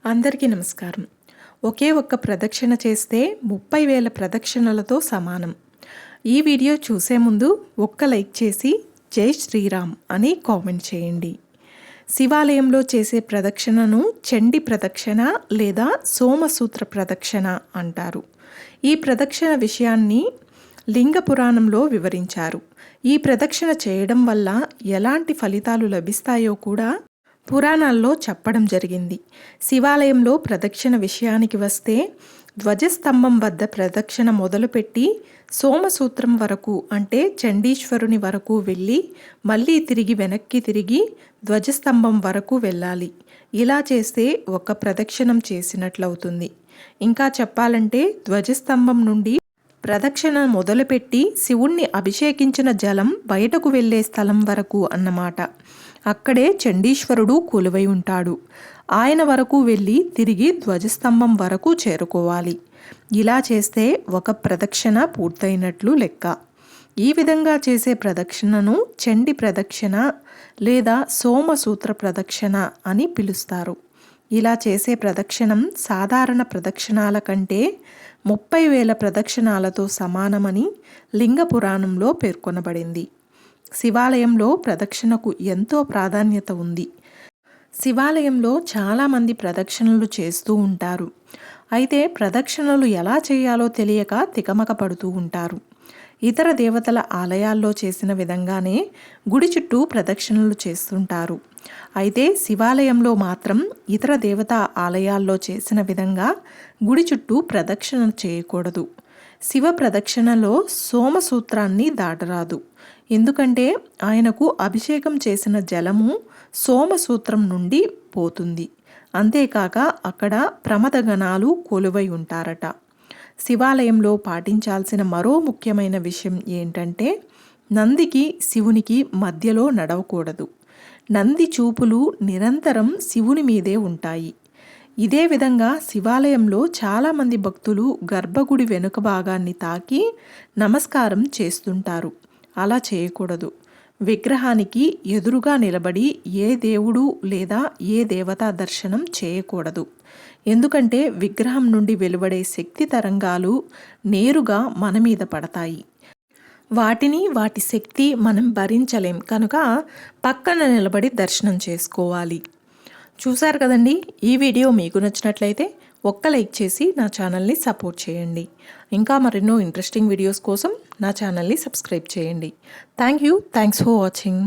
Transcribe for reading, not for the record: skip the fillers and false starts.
అందరికీ నమస్కారం. ఒకే ఒక్క ప్రదక్షిణ చేస్తే 30,000 ప్రదక్షిణలతో సమానం. ఈ వీడియో చూసే ముందు ఒక్క లైక్ చేసి జై శ్రీరామ్ అని కామెంట్ చేయండి. శివాలయంలో చేసే ప్రదక్షిణను చండీ ప్రదక్షిణ లేదా సోమసూత్ర ప్రదక్షిణ అంటారు. ఈ ప్రదక్షిణ విషయాన్ని లింగ పురాణంలో వివరించారు. ఈ ప్రదక్షిణ చేయడం వల్ల ఎలాంటి ఫలితాలు లభిస్తాయో కూడా పురాణాల్లో చెప్పడం జరిగింది. శివాలయంలో ప్రదక్షిణ విషయానికి వస్తే ధ్వజస్తంభం వద్ద ప్రదక్షిణ మొదలుపెట్టి సోమసూత్రం వరకు అంటే చండీశ్వరుని వరకు వెళ్ళి మళ్ళీ వెనక్కి తిరిగి ధ్వజస్తంభం వరకు వెళ్ళాలి. ఇలా చేస్తే ఒక ప్రదక్షిణం చేసినట్లవుతుంది. ఇంకా చెప్పాలంటే ధ్వజస్తంభం నుండి ప్రదక్షిణ మొదలుపెట్టి శివుణ్ణి అభిషేకించిన జలం బయటకు వెళ్ళే స్థలం వరకు అన్నమాట. అక్కడే చండీశ్వరుడు కొలువై ఉంటాడు. ఆయన వరకు వెళ్ళి తిరిగి ధ్వజస్తంభం వరకు చేరుకోవాలి. ఇలా చేస్తే ఒక ప్రదక్షిణ పూర్తయినట్లు లెక్క. ఈ విధంగా చేసే ప్రదక్షిణను చండీ ప్రదక్షిణ లేదా సోమసూత్ర ప్రదక్షిణ అని పిలుస్తారు. ఇలా చేసే ప్రదక్షిణం సాధారణ ప్రదక్షిణాల కంటే 30,000 ప్రదక్షిణాలతో సమానమని లింగ పురాణంలో పేర్కొనబడింది. శివాలయంలో ప్రదక్షిణకు ఎంతో ప్రాధాన్యత ఉంది. శివాలయంలో చాలామంది ప్రదక్షిణలు చేస్తూ ఉంటారు. అయితే ప్రదక్షిణలు ఎలా చేయాలో తెలియక తికమక పడుతూ ఉంటారు. ఇతర దేవతల ఆలయాల్లో చేసిన విధంగానే గుడి చుట్టూ ప్రదక్షిణలు చేస్తుంటారు. అయితే శివాలయంలో మాత్రం ఇతర దేవతా ఆలయాల్లో చేసిన విధంగా గుడి చుట్టూ ప్రదక్షిణ చేయకూడదు. శివ ప్రదక్షిణలో సోమసూత్రాన్ని దాటరాదు. ఎందుకంటే ఆయనకు అభిషేకం చేసిన జలము సోమసూత్రం నుండి పోతుంది. అంతేకాక అక్కడ ప్రమదగణాలు కొలువై ఉంటారట. శివాలయంలో పాటించాల్సిన మరో ముఖ్యమైన విషయం ఏంటంటే నందికి శివునికి మధ్యలో నడవకూడదు. నంది చూపులు నిరంతరం శివుని మీదే ఉంటాయి. ఇదే విధంగా శివాలయంలో చాలామంది భక్తులు గర్భగుడి వెనుక భాగాన్ని తాకి నమస్కారం చేస్తుంటారు. అలా చేయకూడదు. విగ్రహానికి ఎదురుగా నిలబడి ఏ దేవుడు లేదా ఏ దేవతా దర్శనం చేయకూడదు. ఎందుకంటే విగ్రహం నుండి వెలువడే శక్తి తరంగాలు నేరుగా మన మీద పడతాయి. వాటి శక్తి మనం భరించలేం కనుక పక్కన నిలబడి దర్శనం చేసుకోవాలి. చూశారు కదండి. ఈ వీడియో మీకు నచ్చినట్లయితే ఒక్క లైక్ చేసి నా ఛానల్ని సపోర్ట్ చేయండి. ఇంకా మరెన్నో ఇంట్రెస్టింగ్ వీడియోస్ కోసం నా ఛానల్ని సబ్స్క్రైబ్ చేయండి. Thanks for watching.